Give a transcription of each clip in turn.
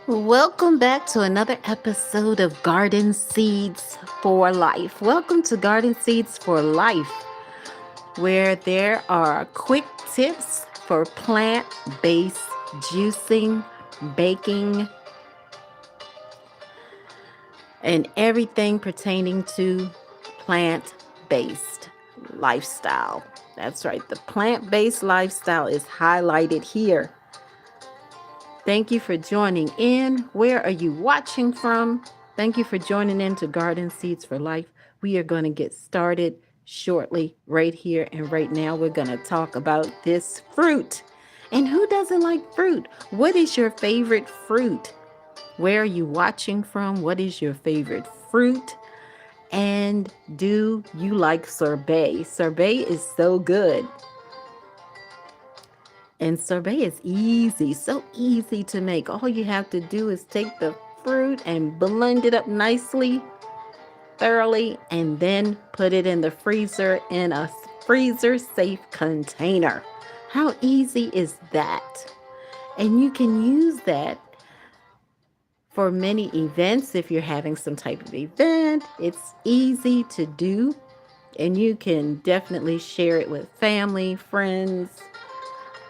Welcome back to another episode of Garden Seeds for Life. Welcome to Garden Seeds for Life, where there are quick tips for plant based juicing, baking, and everything pertaining to plant based lifestyle. That's right, the plant based lifestyle is highlighted here. Thank you for joining in. Where are you watching from? Thank you for joining in to Garden Seeds for Life. We are going to get started shortly, right here and right now. We're going to talk about this fruit. And who doesn't like fruit? What is your favorite fruit? Where are you watching from? What is your favorite fruit? And do you like sorbet? Sorbet is so good. And sorbet is easy, so easy to make. All you have to do is take the fruit and blend it up nicely, thoroughly, and then put it in the freezer in a freezer safe container. How easy is that? And you can use that for many events. If you're having some type of event, it's easy to do, and you can definitely share it with family, friends,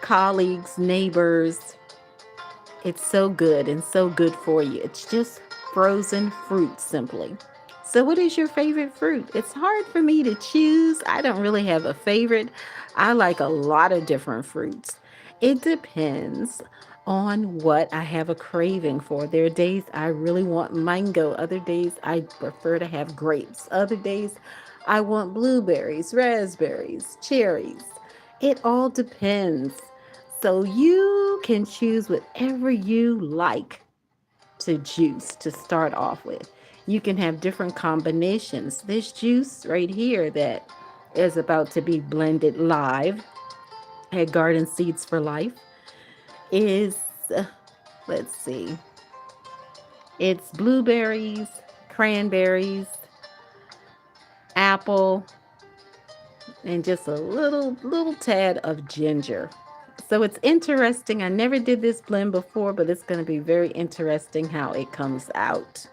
colleagues, neighbors. It's so good and so good for you. It's just frozen fruit, simply. So, what is your favorite fruit? It's hard for me to choose. I don't really have a favorite. I like a lot of different fruits. It depends on what I have a craving for. There are days I really want mango, other days I prefer to have grapes, other days I want blueberries, raspberries, cherries. It all depends. So you can choose whatever you like to juice to start off with. You can have different combinations. This juice right here that is about to be blended live at Garden Seeds for Life is, uh, let's see, it's blueberries, cranberries, apple, and just a little tad of ginger. So it's interesting. I never did this blend before, but it's going to be very interesting how it comes out.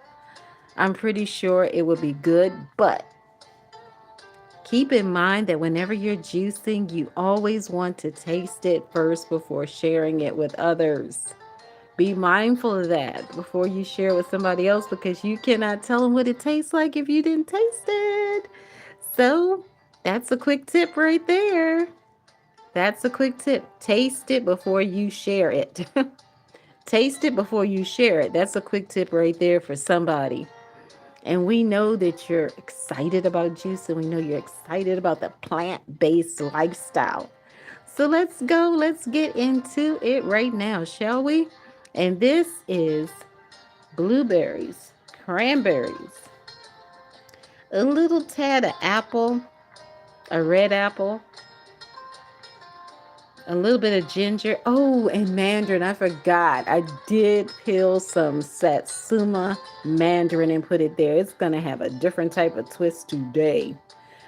I'm pretty sure it will be good, but keep in mind that whenever you're juicing, you always want to taste it first before sharing it with others. Be mindful of that before you share it with somebody else, because you cannot tell them what it tastes like if you didn't taste it. So that's a quick tip right there. That's a quick tip. Taste it before you share it. Taste it before you share it. That's a quick tip right there for somebody. And we know that you're excited about juice, and we know you're excited about the plant-based lifestyle. So let's go. Let's get into it right now, shall we? And this is blueberries, cranberries, a little tad of apple, a red apple, a little bit of ginger. Oh, and mandarin. I forgot. I did peel some Satsuma mandarin and put it there. It's going to have a different type of twist today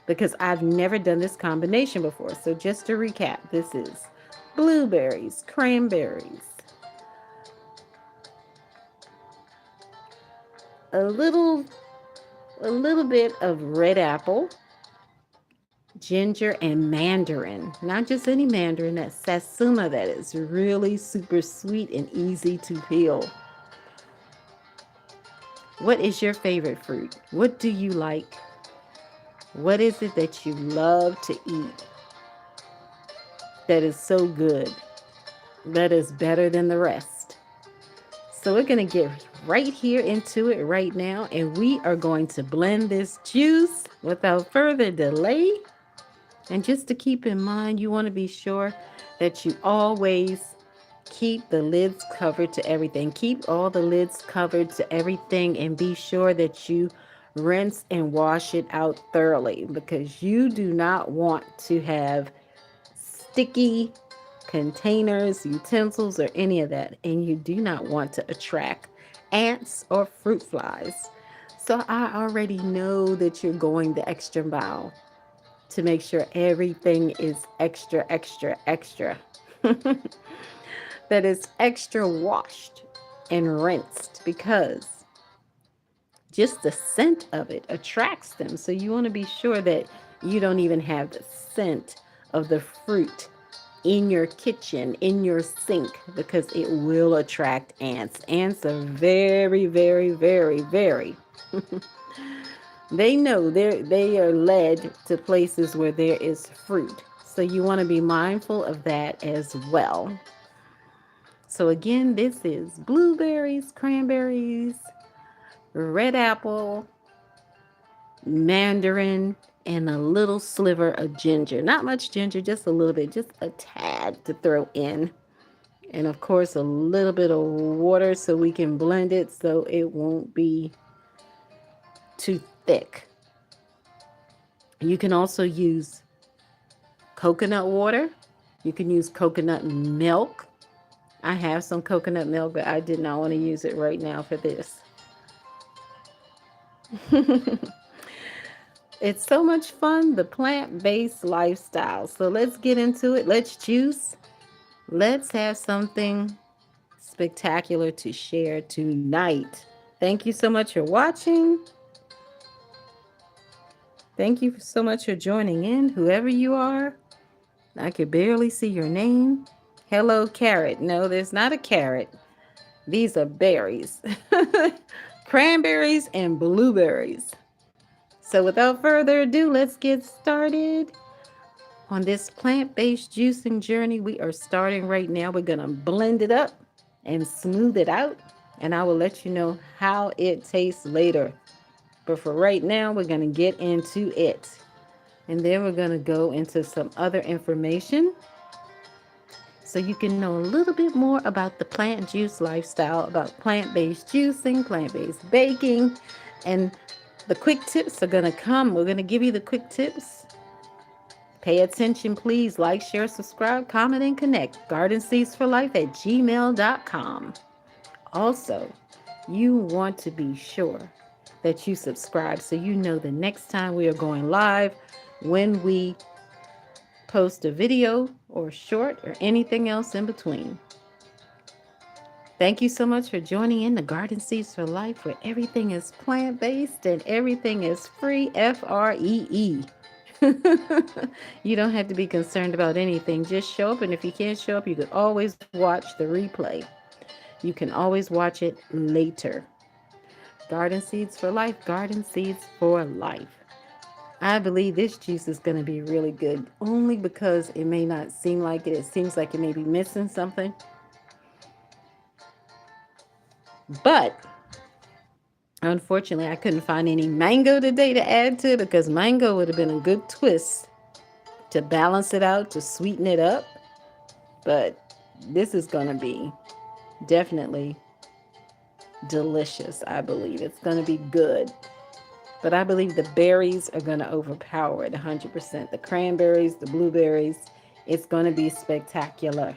because I've never done this combination before. So just to recap, this is blueberries, cranberries, a little a little bit of red apple, ginger, and mandarin. Not just any mandarin, that Satsuma that is really super sweet and easy to peel. What is your favorite fruit? What do you like? What is it that you love to eat that is so good, that is better than the rest? So we're going to get right here into it right now, and we are going to blend this juice without further delay. And just to keep in mind, you want to be sure that you always keep the lids covered to everything. Keep all the lids covered to everything, and be sure that you rinse and wash it out thoroughly, because you do not want to have sticky containers, utensils, or any of that. And you do not want to attract ants or fruit flies. So I already know that you're going the extra mile to make sure everything is extra, extra, extra. That is extra washed. and rinsed because just the scent of it attracts them. So you want to be sure that you don't even have the scent of the fruit in your kitchen, in your sink, because it will attract ants. Ants are very, very, very, very. They know they are led to places where there is fruit. So you want to be mindful of that as well. So again, this is blueberries, cranberries, red apple, mandarin, and a little sliver of ginger. Not much ginger, just a little bit, just a tad to throw in. And of course, a little bit of water so we can blend it so it won't be too thick. You can also use coconut water. You can use coconut milk. I have some coconut milk, but I did not want to use it right now for this. It's so much fun, the plant-based lifestyle. So let's get into it. Let's juice. Let's have something spectacular to share tonight. Thank you so much for watching. Thank you so much for joining in, whoever you are. I could barely see your name. Hello, carrot. No, there's not a carrot. These are berries. Cranberries and blueberries. So without further ado, let's get started on this plant-based juicing journey. We are starting right now. We're going to blend it up and smooth it out, and I will let you know how it tastes later. But for right now, we're going to get into it. And then we're going to go into some other information so you can know a little bit more about the plant juice lifestyle, about plant-based juicing, plant-based baking, and the quick tips are going to come. We're going to give you the quick tips. Pay attention, please. Like, share, subscribe, comment, and connect. GardenSeedsForLife@gmail.com. Also, you want to be sure that you subscribe so you know the next time we are going live, when we post a video or short or anything else in between. Thank you so much for joining in the Garden Seeds for Life, where everything is plant-based and everything is free, Free. You don't have to be concerned about anything. Just show up, and if you can't show up, you can always watch the replay. You can always watch it later. Garden Seeds for Life, Garden Seeds for Life. I believe this juice is going to be really good, only because it may not seem like it. It seems like it may be missing something. But unfortunately, I couldn't find any mango today to add to it, because mango would have been a good twist to balance it out, to sweeten it up. But this is going to be definitely delicious. I believe it's going to be good. But I believe the berries are going to overpower it 100%. The cranberries, the blueberries, it's going to be spectacular.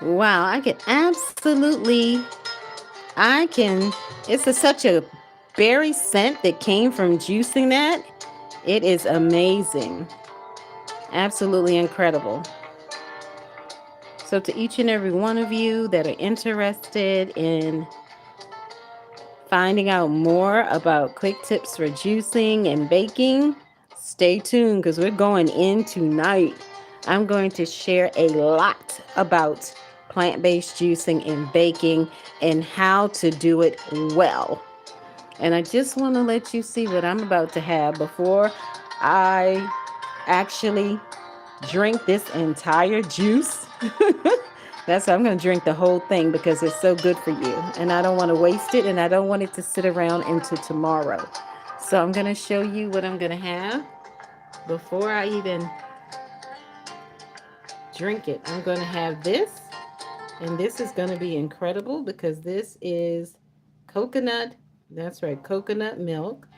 Wow, I can, such a berry scent that came from juicing that. It is amazing. Absolutely incredible. So, to each and every one of you that are interested in finding out more about quick tips for juicing and baking, stay tuned because we're going in tonight. I'm going to share a lot about plant-based juicing and baking and how to do it well. And I just want to let you see what I'm about to have before I actually drink this entire juice. That's why I'm going to drink the whole thing because it's so good for you. And I don't want to waste it and I don't want it to sit around into tomorrow. So I'm going to show you what I'm going to have before I even drink it. I'm going to have this. And this is going to be incredible because this is coconut. That's right, coconut milk.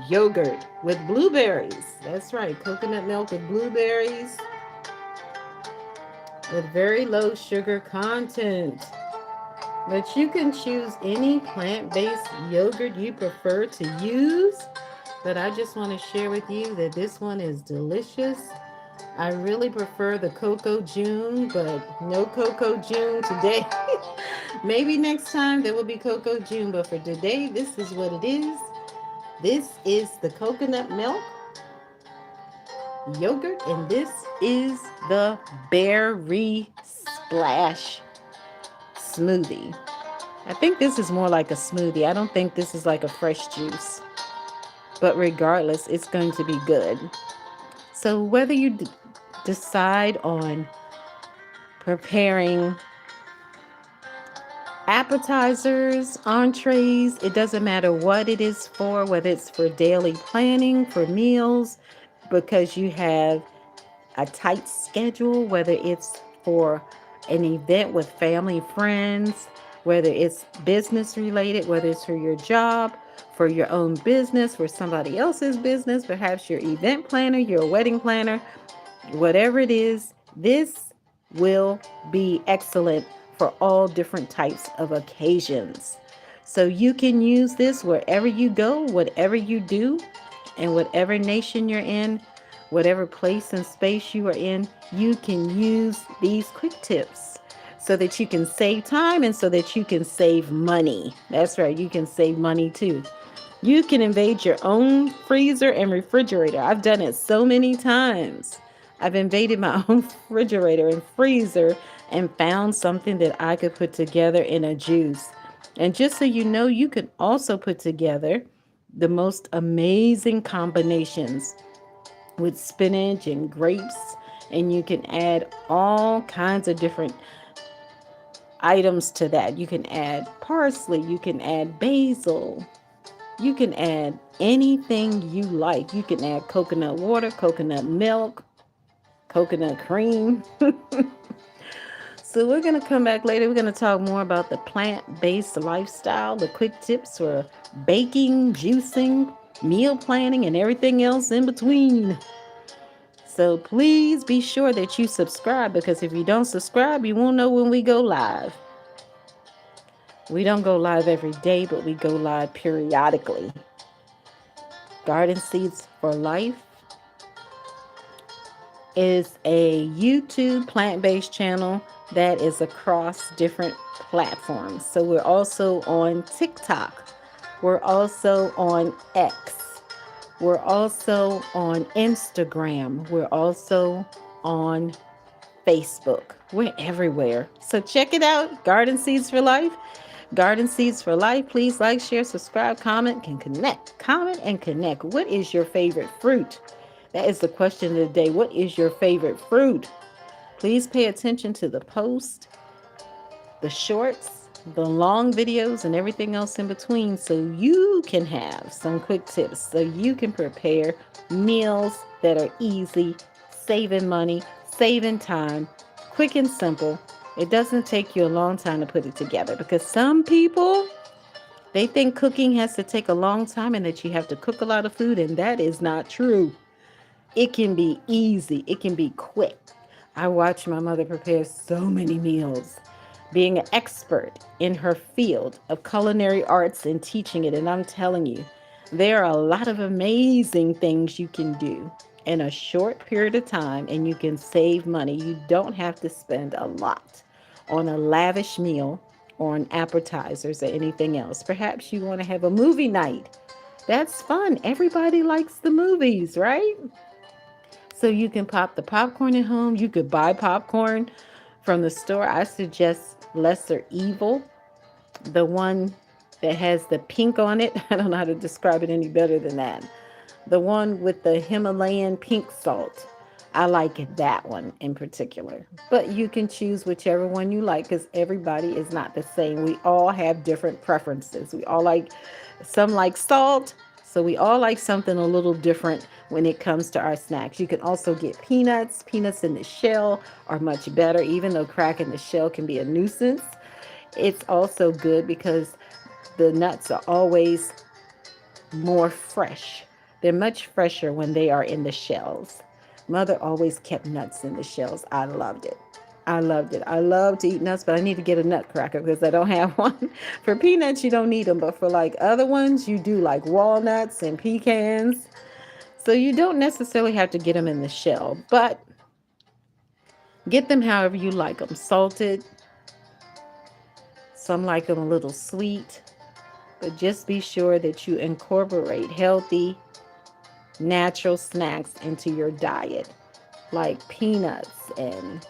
Yogurt with blueberries. That's right, coconut milk with blueberries with very low sugar content. But you can choose any plant-based yogurt you prefer to use. But I just want to share with you that this one is delicious. I really prefer the Cocoa June, but no Cocoa June today. Maybe next time there will be Cocoa June, but for today, this is what it is. This is the coconut milk yogurt, and this is the berry splash smoothie. I think this is more like a smoothie. I don't think this is like a fresh juice. But regardless, it's going to be good. So whether you decide on preparing appetizers, entrees, it doesn't matter what it is for, whether it's for daily planning, for meals, because you have a tight schedule, whether it's for an event with family, friends, whether it's business related, whether it's for your job, for your own business, for somebody else's business, perhaps your event planner, your wedding planner, whatever it is, this will be excellent for all different types of occasions. So you can use this wherever you go, whatever you do, and whatever nation you're in, whatever place and space you are in, you can use these quick tips so that you can save time and so that you can save money. That's right, you can save money too. You can invade your own freezer and refrigerator. I've done it so many times. I've invaded my own refrigerator and freezer and found something that I could put together in a juice. And just so you know, you can also put together the most amazing combinations with spinach and grapes, and you can add all kinds of different items to that. You can add parsley, you can add basil, you can add anything you like. You can add coconut water, coconut milk, coconut cream. So we're going to come back later. We're going to talk more about the plant-based lifestyle, the quick tips for baking, juicing, meal planning, and everything else in between. So please be sure that you subscribe, because if you don't subscribe, you won't know when we go live. We don't go live every day, but we go live periodically. Garden Seeds for Life is a YouTube plant-based channel that is across different platforms. So we're also on TikTok. We're also on X. We're also on Instagram. We're also on Facebook. We're everywhere. So check it out. Garden Seeds for Life. Garden Seeds for Life. Please like, share, subscribe, comment, and connect. Comment and connect. What is your favorite fruit? That is the question of the day. What is your favorite fruit? Please pay attention to the post, the shorts, the long videos, and everything else in between, so you can have some quick tips, so you can prepare meals that are easy, saving money, saving time, quick and simple. It doesn't take you a long time to put it together, because some people, they think cooking has to take a long time and that you have to cook a lot of food, and that is not true. It can be easy. It can be quick. I watch my mother prepare so many meals, being an expert in her field of culinary arts and teaching it. And I'm telling you, there are a lot of amazing things you can do in a short period of time, and you can save money. You don't have to spend a lot on a lavish meal or on appetizers or anything else. Perhaps you want to have a movie night. That's fun. Everybody likes the movies, right? So you can pop the popcorn at home. You could buy popcorn from the store. I suggest Lesser Evil, the one that has the pink on it. I don't know how to describe it any better than that. The one with the Himalayan pink salt. I like that one in particular. But you can choose whichever one you like because everybody is not the same. We all have different preferences. We all like, some like salt. So we all like something a little different when it comes to our snacks. You can also get peanuts. Peanuts in the shell are much better, even though crack in the shell can be a nuisance. It's also good because the nuts are always more fresh. They're much fresher when they are in the shells. Mother always kept nuts in the shells. I loved it. I loved it. I love to eat nuts, but I need to get a nutcracker because I don't have one. For peanuts, you don't need them, but for like other ones, you do, like walnuts and pecans. So you don't necessarily have to get them in the shell, but get them however you like them. Salted, some like them a little sweet, but just be sure that you incorporate healthy, natural snacks into your diet, like peanuts and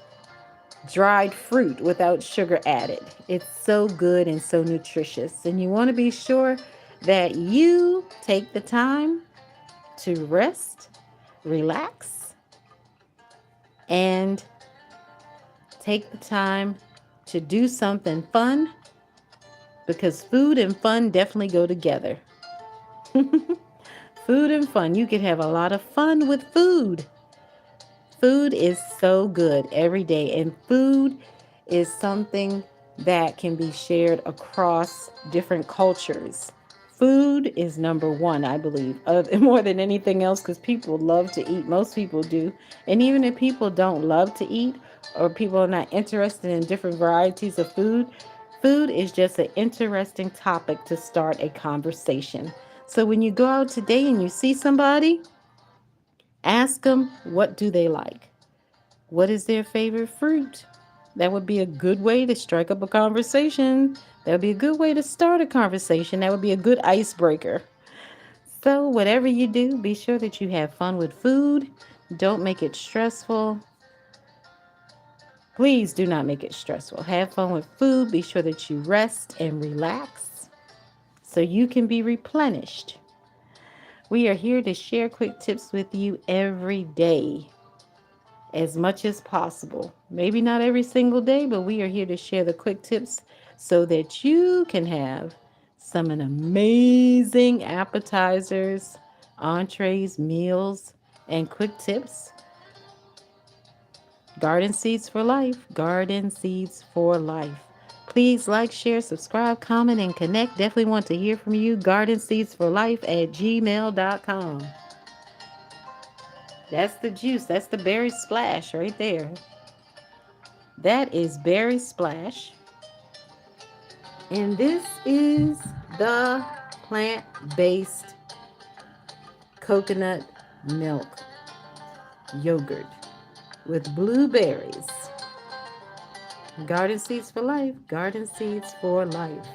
dried fruit without sugar added. It's so good and so nutritious. And you want to be sure that you take the time to rest, relax, and take the time to do something fun because food and fun definitely go together. Food and fun. You can have a lot of fun with food. Food is so good every day, and food is something that can be shared across different cultures. Food is number one, I believe, more than anything else, because people love to eat. Most people do. And even if people don't love to eat or people are not interested in different varieties of food, food is just an interesting topic to start a conversation. So when you go out today and you see somebody, ask them, what do they like? What is their favorite fruit? That would be a good way to strike up a conversation. That would be a good way to start a conversation. That would be a good icebreaker. So, whatever you do, be sure that you have fun with food. Don't make it stressful. Please do not make it stressful. Have fun with food. Be sure that you rest and relax so you can be replenished. We are here to share quick tips with you every day as much as possible. Maybe not every single day, but we are here to share the quick tips so that you can have some amazing appetizers, entrees, meals, and quick tips. Garden Seeds for Life. Garden Seeds for Life. Please like, share, subscribe, comment, and connect. Definitely want to hear from you. GardenSeedsForLife@gmail.com. That's the juice. That's the berry splash right there. That is berry splash. And this is the plant-based coconut milk yogurt with blueberries. Garden Seeds for Life. Garden Seeds for Life.